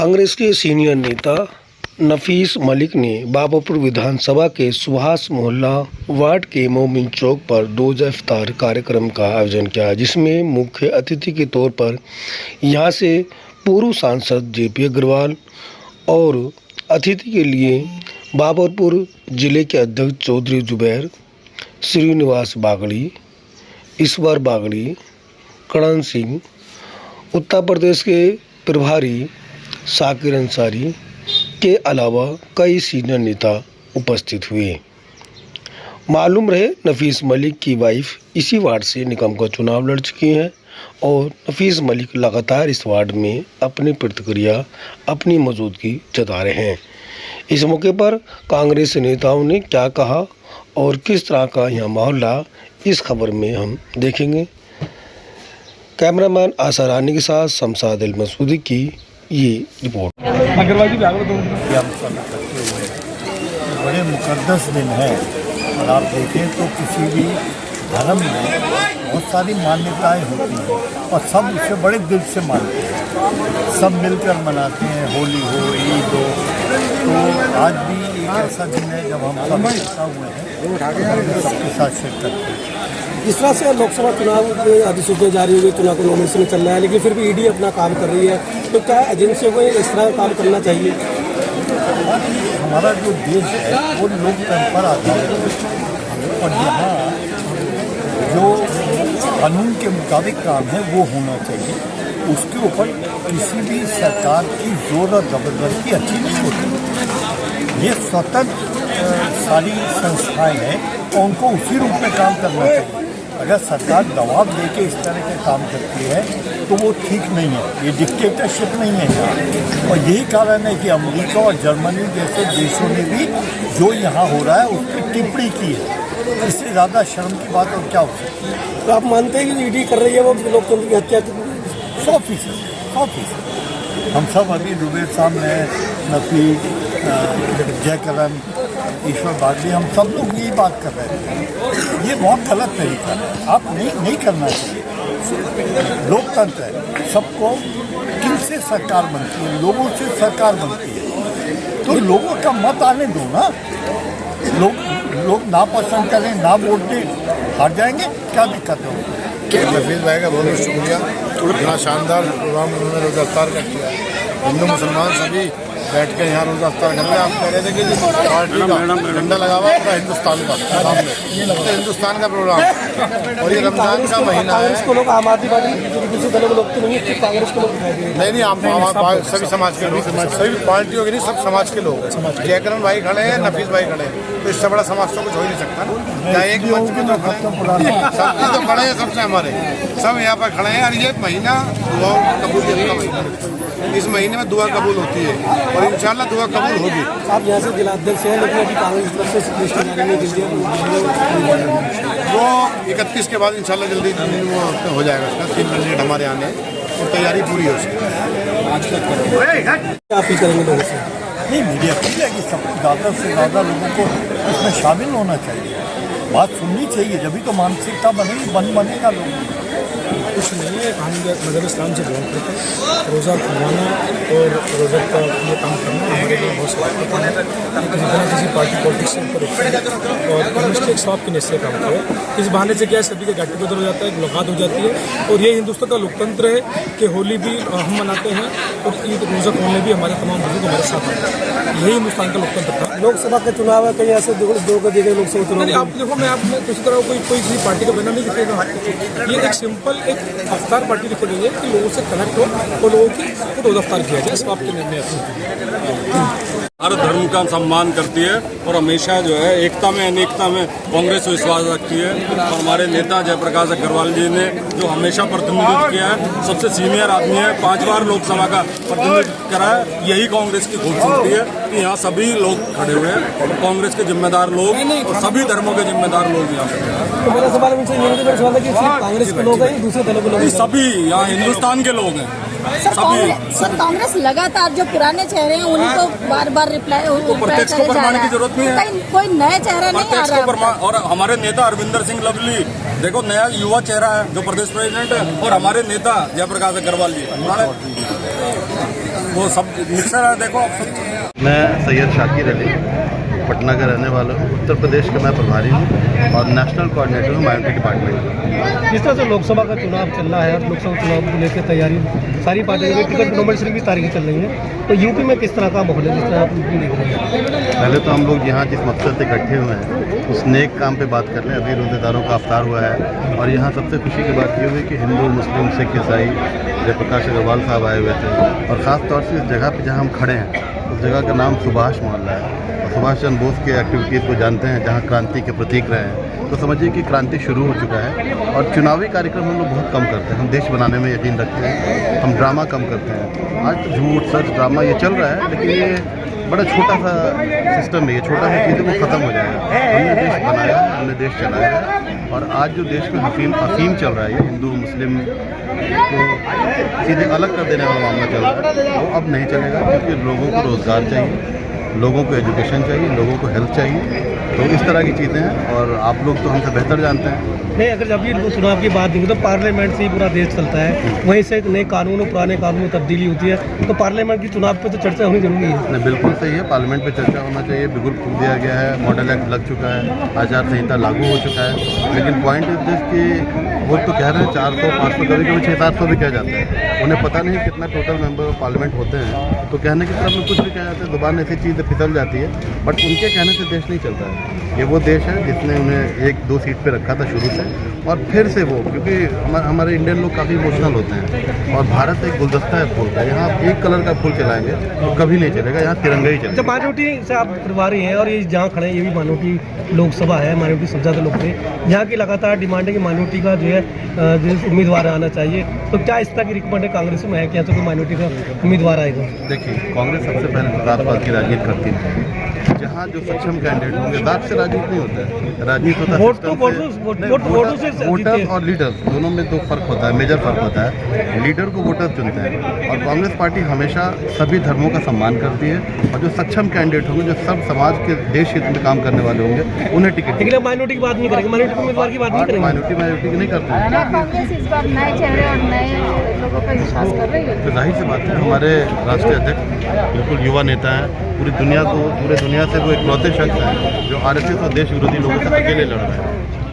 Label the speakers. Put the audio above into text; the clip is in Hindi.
Speaker 1: कांग्रेस के सीनियर नेता नफीस मलिक ने बाबरपुर विधानसभा के सुभाष मोहल्ला वार्ड के मोमिन चौक पर रोजा इफ्तार कार्यक्रम का आयोजन किया, जिसमें मुख्य अतिथि के तौर पर यहां से पूर्व सांसद जेपी अग्रवाल और अतिथि के लिए बाबरपुर जिले के अध्यक्ष चौधरी जुबैर, श्रीनिवास बागड़ी, ईश्वर बागड़ी, करण सिंह, उत्तर प्रदेश के प्रभारी शाकिर अंसारी के अलावा कई सीनियर नेता उपस्थित हुए। मालूम रहे नफीस मलिक की वाइफ इसी वार्ड से निगम का चुनाव लड़ चुकी हैं और नफीस मलिक लगातार इस वार्ड में अपनी प्रतिक्रिया, अपनी मौजूदगी जता रहे हैं। इस मौके पर कांग्रेस नेताओं ने क्या कहा और किस तरह का यह माहौल रहा, इस खबर में हम देखेंगे। कैमरामैन आशा रानी के साथ शमशाद अल मसूदी की ये रिपोर्ट।
Speaker 2: अग्रवाल जी बड़े मुकद्दस दिन है और आप देखें तो किसी भी धर्म में बहुत सारी मान्यताएं होती हैं और सब उसे बड़े दिल से मानते हैं, सब मिलकर मनाते हैं। होली हो, ईद हो, तो आज भी एक ऐसा दिन है जब हम सब इकट्ठा हुए हैं, सबके साथ शेयर करते हैं।
Speaker 3: जिस तरह से लोकसभा चुनाव में अधिसूचना जारी हुई, चुनाव का नॉमिनेशन चल रहा है, लेकिन फिर भी ईडी अपना काम कर रही है, तो क्या एजेंसियों को इस तरह का काम करना चाहिए?
Speaker 2: हमारा जो देश है वो लोकतंत्र पर आधारित है और यहाँ जो कानून के मुताबिक काम है वो होना चाहिए। उसके ऊपर किसी भी सरकार की जोर और जबरदस्ती अच्छी नहीं होती। ये स्वतंत्र सारी संस्थाएं हैं और उनको उसी रूप में काम करना चाहिए। अगर सरकार दबाव दे के इस तरह के काम करती है तो वो ठीक नहीं है, ये डिक्टेटरशिप नहीं है यहाँ। और यही कारण है कि अमेरिका और जर्मनी जैसे देशों ने भी जो यहाँ हो रहा है उसकी टिप्पणी की है। इससे ज़्यादा शर्म की बात और क्या हो सकती है?
Speaker 3: तो आप मानते हैं कि ईडी कर रही है वो लोकतंत्र की हत्या?
Speaker 2: 100%। हम सब अभी जुबैर साहब ने, नफीस, जयकरण, ईश्वर बागड़ी, हम सब लोग यही बात कर रहे हैं। ये बहुत गलत तरीका है, आप नहीं करना चाहिए। लोकतंत्र है, सबको किनसे सरकार बनती है? लोगों से सरकार बनती है, तो लोगों का मत आने दो ना। लोग नापसंद करें, ना वोट दें, हार जाएंगे, क्या दिक्कत है?
Speaker 4: नफीस भाई का बहुत बहुत शुक्रिया। इतना शानदार प्रोग्राम उन्होंने रोजा इफ्तार का किया। हिंदू मुसलमान सभी बैठ के यहाँ रोजा इफ्तार कर रहे हैं। आप कह रहे थे कि पार्टी का झंडा लगा हुआ पूरा हिंदुस्तान का सामने, तो हिंदुस्तान का प्रोग्राम और ये रमजान का महीना है।
Speaker 3: कांग्रेस को लोग आम आदमी पार्टी दूसरे दलों के लोग तो नहीं, कांग्रेस को लोग
Speaker 4: नहीं, आम सभी समाज के लोग, सभी पार्टियों के नहीं, सब समाज के लोग। जयकरण भाई खड़े हैं, नफीस भाई खड़े हैं, तो इससे बड़ा समाज तो कुछ हो ही नहीं सकता ना। यहाँ एक मंच में तो खड़े हैं, सबसे हमारे सब यहाँ पर खड़े हैं। और ये महीना दुआ कबूलियत का महीना है, इस महीने में दुआ कबूल होती है और इंशाल्लाह दुआ कबूल होगी।
Speaker 3: आप यहाँ से जिलाध्यक्ष हैं, लेकिन अभी कांग्रेस तरफ से
Speaker 4: वो 31 के बाद इंशाल्लाह जल्दी वो हो जाएगा। उसका 3 कैंडिडेट हमारे आने और तैयारी पूरी हो उसकी।
Speaker 3: आप ही करेंगे लोगों से?
Speaker 2: नहीं, मीडिया की है कि सबको ज़्यादा से ज़्यादा लोगों को इसमें शामिल होना चाहिए, बात सुननी चाहिए, जभी तो मानसिकता बनेगी, बनेगा लोग।
Speaker 3: कुछ नहीं है, हम मज़हब इस्लाम से बिलोंग करते हैं। रोज़ा खुलवाना और रोज़ा का ये काम करना हमारे लिए बहुत स्वागत है। किसी पार्टी पॉलिटिक्स से ऊपर उठते हैं और कम्युनिस्ट एक स्वाब की निश्चय काम करें। इस बहाने से क्या है, सभी का गेट टुगेदर हो जाता है, मुलाकात हो जाती है। और ये हिंदुस्तान का लोकतंत्र है कि होली भी हम मनाते हैं और ईद रोज़ा खोलने भी हमारे तमाम बुजुर्ग हमारे साथ आते हैं। यही हिंदुस्तान का लोकतंत्र था। लोकसभा का चुनाव है, कहीं ऐसे दो का जगह लोकसभा चुनाव। आप देखो, मैं आप में किसी तरह कोई किसी पार्टी का बना नहीं दिखेगा। ये एक सिंपल एक अफ्तार पार्टी दिखाई गई है कि लोगों से कनेक्ट हो और लोगों की रोज़ा अफ्तार किया जाए, इस बात के निर्णय।
Speaker 5: हर धर्म का सम्मान करती है और हमेशा जो है एकता में अनेकता में कांग्रेस विश्वास रखती है। और हमारे नेता जयप्रकाश अग्रवाल जी ने जो हमेशा प्रतिनिधित्व किया है, सबसे सीनियर आदमी है, 5 बार लोकसभा का प्रतिनिधित्व करा है। यही कांग्रेस की खूबसूरती है कि यहाँ सभी लोग खड़े हुए हैं, कांग्रेस के जिम्मेदार लोग और सभी धर्मों के जिम्मेदार लोग यहाँ पे।
Speaker 3: तो मेरा सवाल कि कांग्रेस के लोग हैं, दूसरे दलों के लोग?
Speaker 5: सभी यहाँ हिंदुस्तान के लोग हैं।
Speaker 6: सर कांग्रेस लगातार जो पुराने चेहरे हैं उन्हीं को बार बार रिप्लाई
Speaker 5: प्रत्यक्ष को प्रमाण की जरूरत नहीं है,
Speaker 6: कोई नया चेहरा नहीं आ रहा।
Speaker 5: और हमारे नेता अरविंदर सिंह लवली देखो नया युवा चेहरा है जो प्रदेश प्रेसिडेंट है, और हमारे नेता जयप्रकाश अग्रवाल जी वो सब मिक्सर है, देखो आप सब।
Speaker 7: मैं सैयद शाकिर अली पटना का रहने वाला हूँ। उत्तर प्रदेश का मैं प्रभारी हूँ और नेशनल कोऑर्डिनेटर हूँ माइनॉरिटी डिपार्टमेंट।
Speaker 1: जिस तरह से लोकसभा का चुनाव चल रहा है और लोकसभा चुनाव को लेकर तैयारी सारी पार्टियों की टिकट नोमिनेशन की तारीखें चल रही हैं, तो यूपी में किस तरह का माहौल है, जिस तरह आप देख रहे हैं?
Speaker 7: पहले तो हम लोग यहाँ जिस मकसद से इकट्ठे हुए हैं उस नेक काम पे बात कर रहे हैं। अभी रोजेदारों का अफ्तार हुआ है और यहाँ सबसे खुशी की बात ये हुई कि हिंदू, मुस्लिम, सिख, ईसाई जयप्रकाश अग्रवाल साहब आए हुए थे और ख़ास तौर से इस जगह पे जहाँ हम खड़े हैं उस जगह का नाम सुभाष मोहल्ला है और सुभाष चंद्र बोस के एक्टिविटीज़ को जानते हैं, जहाँ क्रांति के प्रतीक रहे हैं। तो समझिए कि क्रांति शुरू हो चुका है और चुनावी कार्यक्रम हम लोग बहुत कम करते हैं। हम देश बनाने में यकीन रखते हैं, हम ड्रामा कम करते हैं। आज तो झूठ, सच, ड्रामा ये चल रहा है, लेकिन ये बड़ा छोटा सा सिस्टम है, ये छोटा सा चीज़ वो ख़त्म हो जाएगा। हमने देश बनाया है, हमने देश चलाया है और आज जो देश में अफीम चल रहा है, ये हिंदू मुस्लिम को सीधे अलग कर देने वाला मामला चल रहा है, वो अब नहीं चलेगा क्योंकि लोगों को रोज़गार चाहिए, लोगों को एजुकेशन चाहिए, लोगों को हेल्थ चाहिए। तो इस तरह की चीज़ें हैं और आप लोग तो हमसे बेहतर जानते हैं।
Speaker 1: नहीं, अगर जब भी चुनाव की बात नहीं तो पार्लियामेंट से ही पूरा देश चलता है, वहीं से नए कानून और पुराने कानून में तब्दीली होती है, तो पार्लियामेंट की चुनाव पे तो चर्चा होनी जरूरी है।
Speaker 7: नहीं, बिल्कुल सही है, पार्लियामेंट पे चर्चा होना चाहिए। बिल्कुल खोल दिया गया है, मॉडल एक्ट लग चुका है, आचार संहिता लागू हो चुका है, लेकिन पॉइंट इज दिस कि वो तो कह रहे हैं 400, 500, कभी 600-700 भी कह जाते हैं। उन्हें पता नहीं कितना टोटल मेंबर ऑफ पार्लियामेंट होते हैं, तो कहने की तरफ में कुछ भी कह जाते हैं, जुबान ऐसी चीज़ फिसल जाती है, बट उनके कहने से देश नहीं चलता है। ये वो देश है जिसने उन्हें 1-2 सीट पे रखा था शुरू से और फिर से वो, क्योंकि हमारे इंडियन लोग काफ़ी इमोशनल होते हैं और भारत एक गुलदस्ता है फूल का। यहाँ आप एक कलर का फूल चलाएंगे तो कभी नहीं चलेगा, यहाँ तिरंगा ही चलेगा।
Speaker 1: जब माइनॉरिटी से आप प्रभारी हैं और ये जहाँ खड़े हैं ये भी माइनॉरिटी लोकसभा है, माइनॉरिटी सब ज़्यादा लोग थे, यहाँ की लगातार डिमांड है कि माइनॉरिटी का जो है उम्मीदवार आना चाहिए, तो क्या इस तरह की रिकमेंड है कांग्रेस में है कि यहाँ से कोई माइनॉरिटी का उम्मीदवार आएगा?
Speaker 7: देखिए, कांग्रेस सबसे पहले तो जातपात की राजनीति करती है। जहाँ जो सक्षम कैंडिडेट होंगे, जात से राजनीति नहीं होता है, राजनीति होता है वोटर्स और लीडर्स, दोनों में 2 फर्क होता है, मेजर फर्क होता है। लीडर को वोटर्स चुनते हैं और कांग्रेस पार्टी हमेशा सभी धर्मों का सम्मान करती है और जो सक्षम कैंडिडेट होंगे, जो सब समाज के देश हित में काम करने वाले होंगे, उन्हें टिकट।
Speaker 1: लेकिन माइनॉरिटी की बात नहीं करेंगे, माइनॉरिटी उम्मीदवार की बात नहीं करेंगे,
Speaker 7: माइनॉरिटी की नहीं करते हैं।
Speaker 6: कांग्रेस इस बार नए चेहरे और नए लोगों पर विश्वास कर रही है।
Speaker 7: तो जाहिर सी बात है, हमारे राष्ट्रीय अध्यक्ष बिल्कुल युवा नेता हैं, पूरी दुनिया से वो इकलौते शख्स हैं जो आरएसएस और देश विरोधी लोगों से अकेले लड़ रहे हैं।